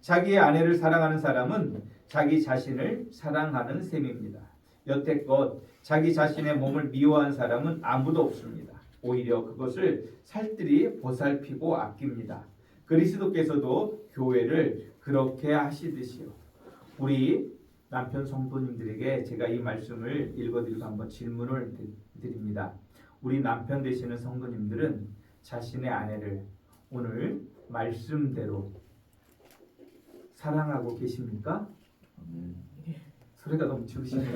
자기의 아내를 사랑하는 사람은 자기 자신을 사랑하는 셈입니다. 여태껏 자기 자신의 몸을 미워한 사람은 아무도 없습니다. 오히려 그것을 살뜰히 보살피고 아낍니다. 그리스도께서도 교회를 그렇게 하시듯이요. 우리 남편 성도님들에게 제가 이 말씀을 읽어드리고 한번 질문을 드립니다. 우리 남편 되시는 성도님들은 자신의 아내를 오늘 말씀대로 사랑하고 계십니까? 소리가 너무 지우시네요.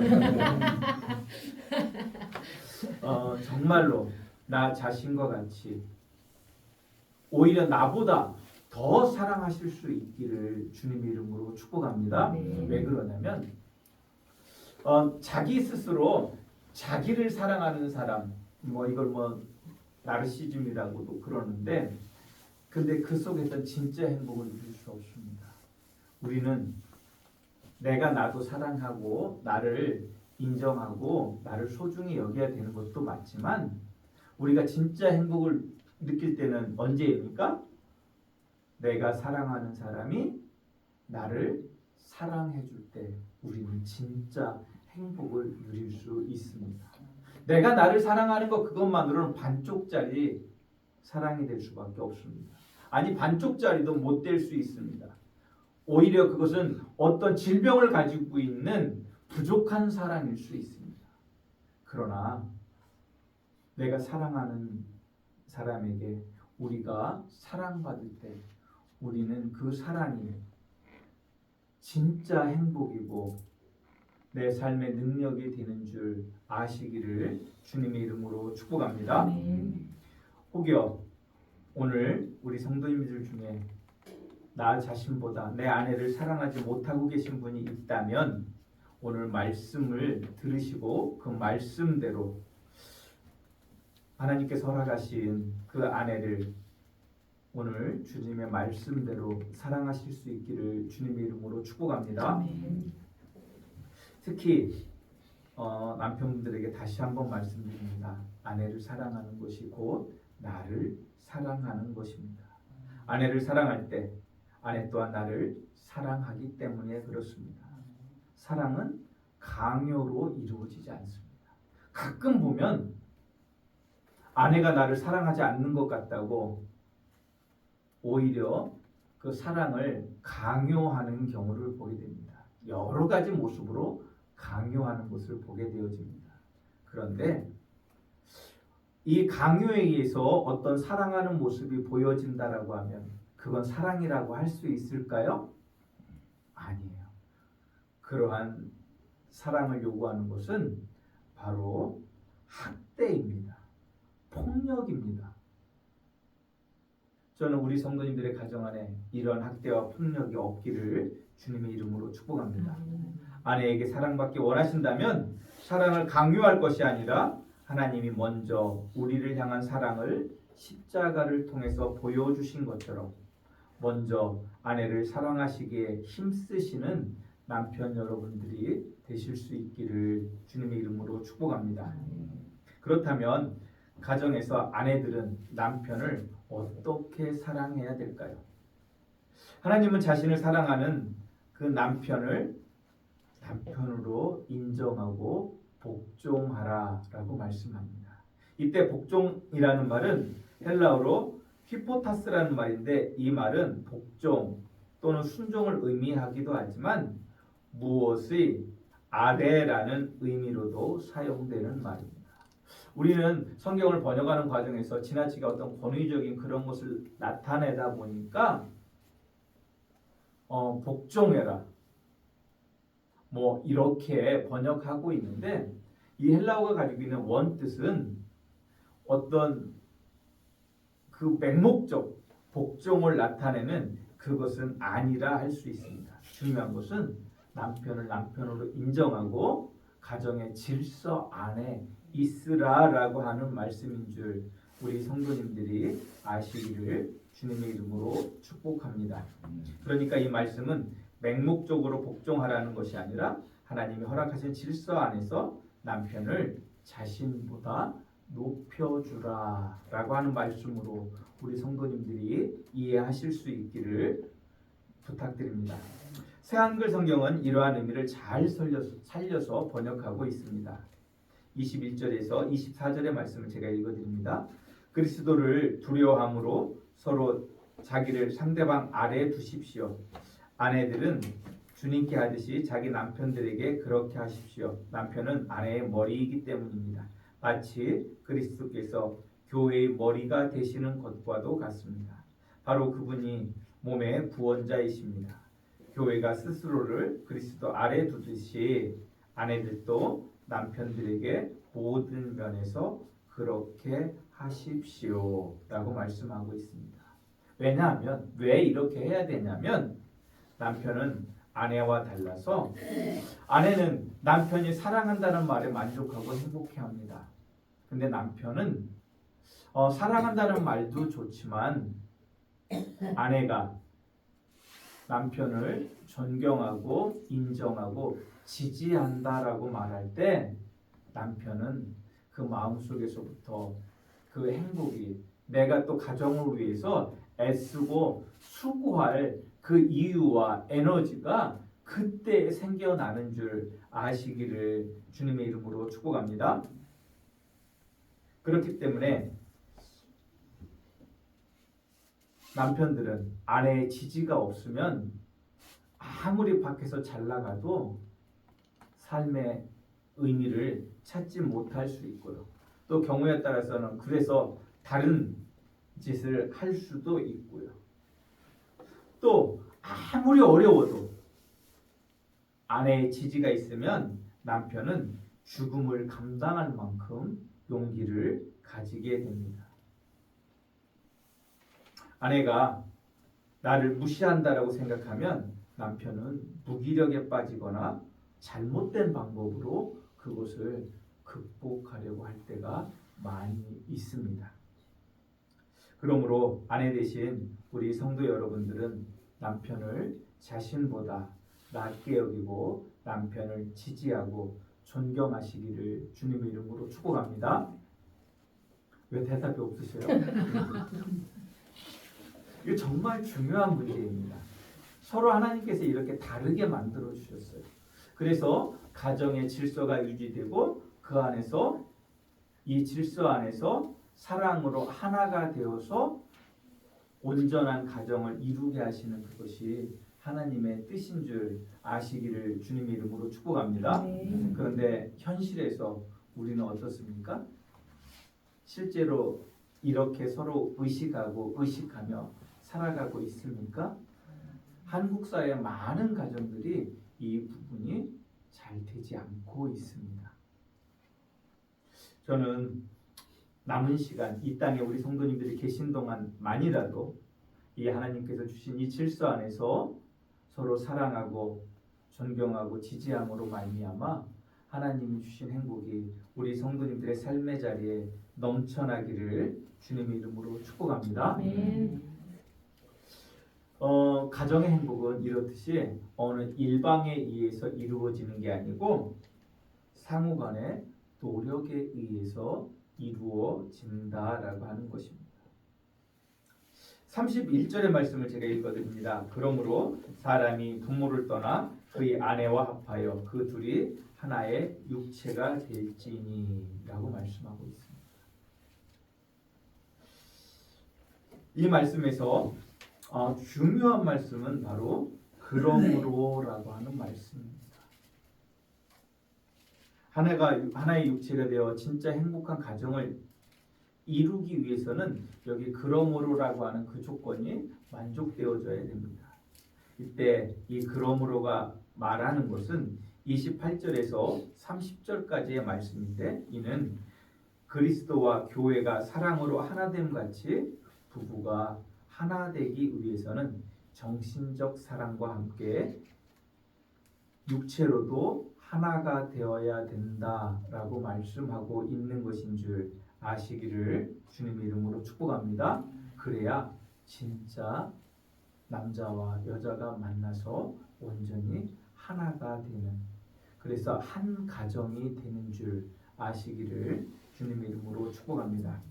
정말로 나 자신과 같이 오히려 나보다 더 사랑하실 수 있기를 주님의 이름으로 축복합니다. 네. 왜 그러냐면 자기 스스로 자기를 사랑하는 사람, 이걸 나르시즘이라고도 그러는데, 근데 그 속에서 진짜 행복을 누릴 수 없습니다. 우리는 내가 나도 사랑하고 나를 인정하고 나를 소중히 여겨야 되는 것도 맞지만, 우리가 진짜 행복을 느낄 때는 언제입니까? 내가 사랑하는 사람이 나를 사랑해 줄 때 우리는 진짜 행복을 누릴 수 있습니다. 내가 나를 사랑하는 것 그것만으로는 반쪽짜리 사랑이 될 수밖에 없습니다. 아니 반쪽짜리도 못 될 수 있습니다. 오히려 그것은 어떤 질병을 가지고 있는 부족한 사랑일 수 있습니다. 그러나 내가 사랑하는 사람에게 우리가 사랑받을 때 우리는 그 사랑이 진짜 행복이고 내 삶의 능력이 되는 줄 아시기를 주님의 이름으로 축복합니다. 혹여 오늘 우리 성도님들 중에 나 자신보다 내 아내를 사랑하지 못하고 계신 분이 있다면 오늘 말씀을 들으시고 그 말씀대로 하나님께서 허락하신 그 아내를 오늘 주님의 말씀대로 사랑하실 수 있기를 주님의 이름으로 축복합니다. 특히 남편분들에게 다시 한번 말씀드립니다. 아내를 사랑하는 것이 곧 나를 사랑하는 것입니다. 아내를 사랑할 때 아내 또한 나를 사랑하기 때문에 그렇습니다. 사랑은 강요로 이루어지지 않습니다. 가끔 보면 아내가 나를 사랑하지 않는 것 같다고 오히려 그 사랑을 강요하는 경우를 보게 됩니다. 여러 가지 모습으로 강요하는 것을 보게 되어집니다. 그런데 이 강요에 의해서 어떤 사랑하는 모습이 보여진다라고 하면 그건 사랑이라고 할 수 있을까요? 아니에요. 그러한 사랑을 요구하는 것은 바로 학대입니다. 폭력입니다. 저는 우리 성도님들의 가정 안에 이런 학대와 폭력이 없기를 주님의 이름으로 축복합니다. 아내에게 사랑받기 원하신다면 사랑을 강요할 것이 아니라 하나님이 먼저 우리를 향한 사랑을 십자가를 통해서 보여주신 것처럼 먼저 아내를 사랑하시기에 힘쓰시는 남편 여러분들이 되실 수 있기를 주님의 이름으로 축복합니다. 그렇다면 가정에서 아내들은 남편을 어떻게 사랑해야 될까요? 하나님은 자신을 사랑하는 그 남편을 남편으로 인정하고 복종하라라고 말씀합니다. 이때 복종이라는 말은 헬라어로 히포타스라는 말인데 이 말은 복종 또는 순종을 의미하기도 하지만 무엇의 아래라는 의미로도 사용되는 말입니다. 우리는 성경을 번역하는 과정에서 지나치게 어떤 권위적인 그런 것을 나타내다 보니까 복종해라 뭐 이렇게 번역하고 있는데 이 헬라어가 가지고 있는 원뜻은 어떤 그 맹목적 복종을 나타내는 그것은 아니라 할 수 있습니다. 중요한 것은 남편을 남편으로 인정하고 가정의 질서 안에 있으라라고 하는 말씀인 줄 우리 성도님들이 아시기를 주님의 이름으로 축복합니다. 그러니까 이 말씀은 맹목적으로 복종하라는 것이 아니라 하나님이 허락하신 질서 안에서 남편을 자신보다 높여주라라고 하는 말씀으로 우리 성도님들이 이해하실 수 있기를 부탁드립니다. 새한글 성경은 이러한 의미를 잘 살려서 번역하고 있습니다. 21절에서 24절의 말씀을 제가 읽어드립니다. 그리스도를 두려워함으로 서로 자기를 상대방 아래에 두십시오. 아내들은 주님께 하듯이 자기 남편들에게 그렇게 하십시오. 남편은 아내의 머리이기 때문입니다. 마치 그리스도께서 교회의 머리가 되시는 것과도 같습니다. 바로 그분이 몸의 구원자이십니다. 교회가 스스로를 그리스도 아래에 두듯이 아내들도 남편들에게 모든 면에서 그렇게 하십시오 라고 말씀하고 있습니다. 왜냐하면 왜 이렇게 해야 되냐면 남편은 아내와 달라서 아내는 남편이 사랑한다는 말에 만족하고 행복해합니다. 근데 남편은 사랑한다는 말도 좋지만 아내가 남편을 존경하고 인정하고 지지한다라고 말할 때 남편은 그 마음속에서부터 그 행복이 내가 또 가정을 위해서 애쓰고 수고할 그 이유와 에너지가 그때 생겨나는 줄 아시기를 주님의 이름으로 축복합니다. 그렇기 때문에 남편들은 아내의 지지가 없으면 아무리 밖에서 잘 나가도 삶의 의미를 찾지 못할 수 있고요. 또 경우에 따라서는 그래서 다른 짓을 할 수도 있고요. 또 아무리 어려워도 아내의 지지가 있으면 남편은 죽음을 감당할 만큼 용기를 가지게 됩니다. 아내가 나를 무시한다라고 생각하면 남편은 무기력에 빠지거나 잘못된 방법으로 그것을 극복하려고 할 때가 많이 있습니다. 그러므로 아내 대신 우리 성도 여러분들은 남편을 자신보다 낮게 여기고 남편을 지지하고 존경하시기를 주님의 이름으로 축복합니다. 왜 대답이 없으세요? 이거 정말 중요한 문제입니다. 서로 하나님께서 이렇게 다르게 만들어 주셨어요. 그래서 가정의 질서가 유지되고 그 안에서 이 질서 안에서 사랑으로 하나가 되어서 온전한 가정을 이루게 하시는 그것이 하나님의 뜻인 줄 아시기를 주님의 이름으로 축복합니다. 그런데 현실에서 우리는 어떻습니까? 실제로 이렇게 서로 의식하고 의식하며 살아가고 있습니까? 한국 사회의 많은 가정들이 이 부분이 잘 되지 않고 있습니다. 저는 남은 시간 이 땅에 우리 성도님들이 계신 동안만이라도 이 하나님께서 주신 이 질서 안에서 서로 사랑하고 존경하고 지지함으로 말미암아 하나님이 주신 행복이 우리 성도님들의 삶의 자리에 넘쳐나기를 주님의 이름으로 축복합니다. 가정의 행복은 이렇듯이 어느 일방에 의해서 이루어지는 게 아니고 상호간의 노력에 의해서 이루어진다라고 하는 것입니다. 31절의 말씀을 제가 읽어드립니다. 그러므로 사람이 부모를 떠나 그의 아내와 합하여 그 둘이 하나의 육체가 될지니 라고 말씀하고 있습니다. 이 말씀에서 중요한 말씀은 바로 그러므로라고 하는 말씀입니다. 하나의 육체가 되어 진짜 행복한 가정을 이루기 위해서는 여기 그러므로라고 하는 그 조건이 만족되어져야 됩니다. 이때 이 그러므로가 말하는 것은 28절에서 30절까지의 말씀인데 이는 그리스도와 교회가 사랑으로 하나됨 같이 부부가 하나 되기 위해서는 정신적 사랑과 함께 육체로도 하나가 되어야 된다라고 말씀하고 있는 것인 줄 아시기를 주님의 이름으로 축복합니다. 그래야 진짜 남자와 여자가 만나서 온전히 하나가 되는, 그래서 한 가정이 되는 줄 아시기를 주님의 이름으로 축복합니다.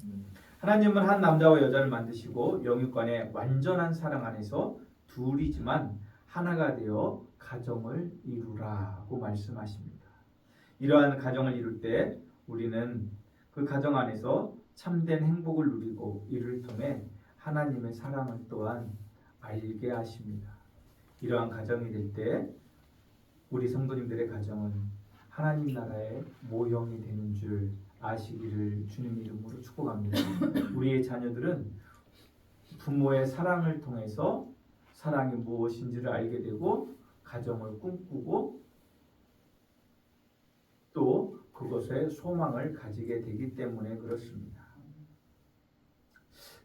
하나님은 한 남자와 여자를 만드시고 영육간의 완전한 사랑 안에서 둘이지만 하나가 되어 가정을 이루라고 말씀하십니다. 이러한 가정을 이룰 때 우리는 그 가정 안에서 참된 행복을 누리고 이를 통해 하나님의 사랑을 또한 알게 하십니다. 이러한 가정이 될 때 우리 성도님들의 가정은 하나님 나라의 모형이 되는 줄 아시기를 주님 이름으로 축복합니다. 우리의 자녀들은 부모의 사랑을 통해서 사랑이 무엇인지를 알게 되고 가정을 꿈꾸고 또 그것에 소망을 가지게 되기 때문에 그렇습니다.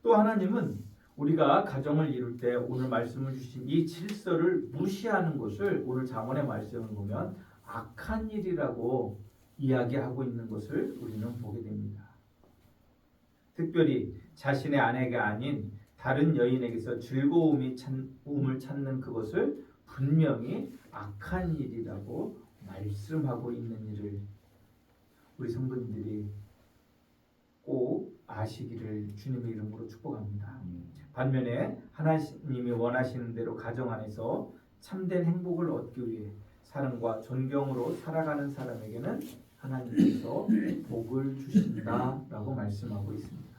또 하나님은 우리가 가정을 이룰 때 오늘 말씀을 주신 이 질서를 무시하는 것을 오늘 잠언의 말씀을 보면 악한 일이라고 이야기하고 있는 것을 우리는 보게 됩니다. 특별히 자신의 아내가 아닌 다른 여인에게서 즐거움을 찾는 그것을 분명히 악한 일이라고 말씀하고 있는 일을 우리 성도님들이 꼭 아시기를 주님의 이름으로 축복합니다. 반면에 하나님이 원하시는 대로 가정 안에서 참된 행복을 얻기 위해 사랑과 존경으로 살아가는 사람에게는 하나님께서 복을 주신다라고 말씀하고 있습니다.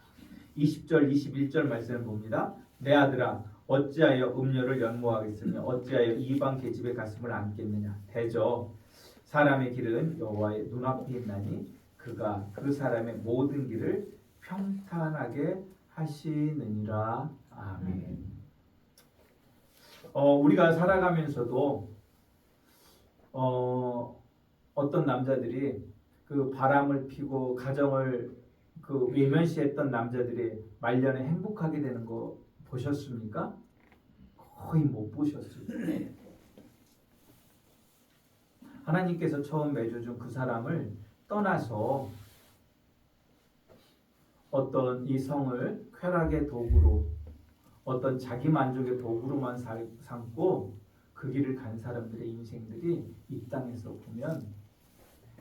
20절 21절 말씀을 봅니다. 내 아들아 어찌하여 음료를 연모하겠으며 어찌하여 이방 계집의 가슴을 안겠느냐. 대저 사람의 길은 여호와의 눈앞에 있나니 그가 그 사람의 모든 길을 평탄하게 하시느니라. 아멘. 우리가 살아가면서도 어떤 남자들이 그 바람을 피고 가정을 그 외면시했던 남자들의 말년에 행복하게 되는 거 보셨습니까? 거의 못 보셨을 거예요. 하나님께서 처음 맺어준 그 사람을 떠나서 어떤 이 성을 쾌락의 도구로 어떤 자기 만족의 도구로만 삼고 그 길을 간 사람들의 인생들이 이 땅에서 보면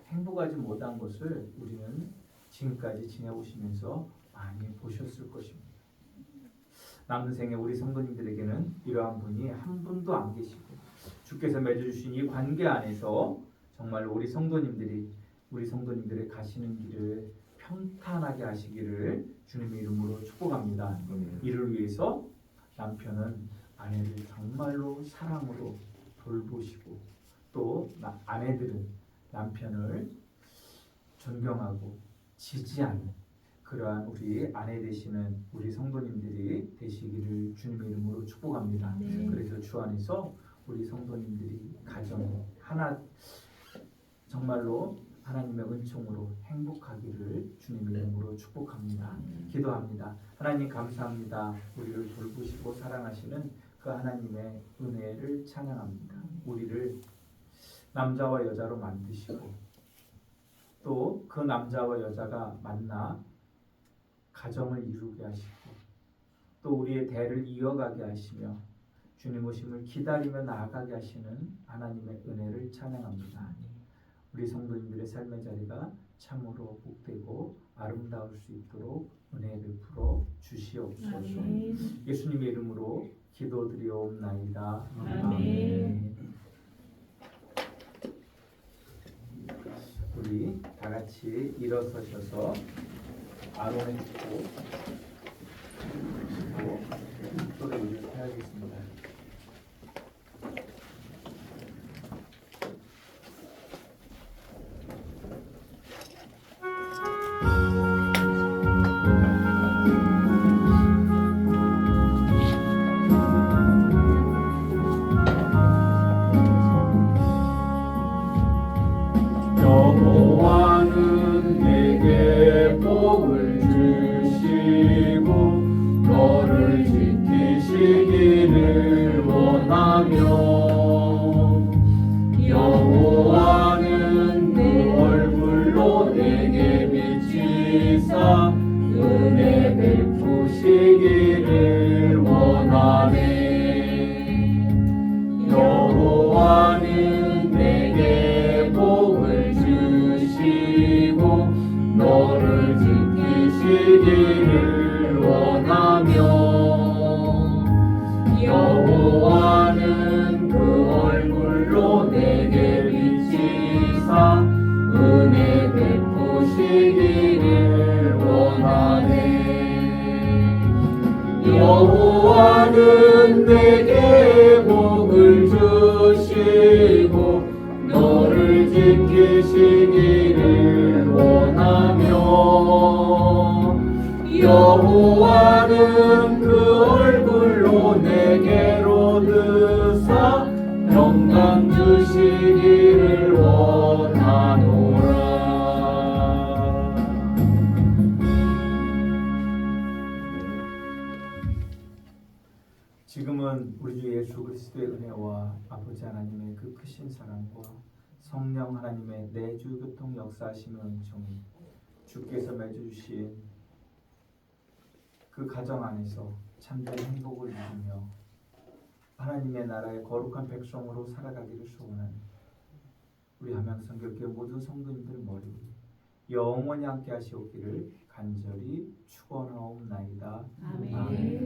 행복하지 못한 것을 우리는 지금까지 지내오시면서 많이 보셨을 것입니다. 남은 생에 우리 성도님들에게는 이러한 분이 한 분도 안 계시고 주께서 맺어주신 이 관계 안에서 정말 우리 성도님들의 가시는 길을 평탄하게 하시기를 주님의 이름으로 축복합니다. 이를 위해서 남편은 아내를 정말로 사랑으로 돌보시고 또 아내들은 남편을 존경하고 지지하는 그러한 우리 아내 되시는 우리 성도님들이 되시기를 주님의 이름으로 축복합니다. 그래서 주 안에서 우리 성도님들이 가정 하나 정말로 하나님의 은총으로 행복하기를 주님의 이름으로 축복합니다. 기도합니다. 하나님 감사합니다. 우리를 돌보시고 사랑하시는 그 하나님의 은혜를 찬양합니다. 우리를 남자와 여자로 만드시고 또 그 남자와 여자가 만나 가정을 이루게 하시고 또 우리의 대를 이어가게 하시며 주님 오심을 기다리며 나아가게 하시는 하나님의 은혜를 찬양합니다. 우리 성도님들의 삶의 자리가 참으로 복되고 아름다울 수 있도록 은혜 베풀어 주시옵소서. 예수님의 이름으로 기도드리옵나이다. 아멘. 우리 다 같이 일어서셔서 아론의 축복 기도를 해야겠습니다. 여호와는 내게 복을 주시고 너를 지키시기를 원하며 여호와는 그 얼굴로 내게 비치사 은혜 베푸시기를 원하네. 여호와는 내게 복을 주시고 너를 지키시기를 원하며 여호와는 그 얼굴로 내게 비치사 은혜 베푸시기를 원하네. 여호와는 내게 복을 주시고 너를 지키시기를 원하며 여호와는 그 얼굴로 내게로 드사 평강 주시기를 원하노라. 지금은 우리 주 예수 그리스도의 은혜와 아버지 하나님의 그 크신 사랑과 성령 하나님의 내주 교통 역사하심의 은총이 주께서 맺어주신 그 가정 안에서 참된 행복을 이루며 하나님의 나라의 거룩한 백성으로 살아가기를 소원하는 우리 함양성교회 모든 성도님들 머리 위에 영원히 함께 하시옵기를 간절히 축원하옵나이다. 아멘.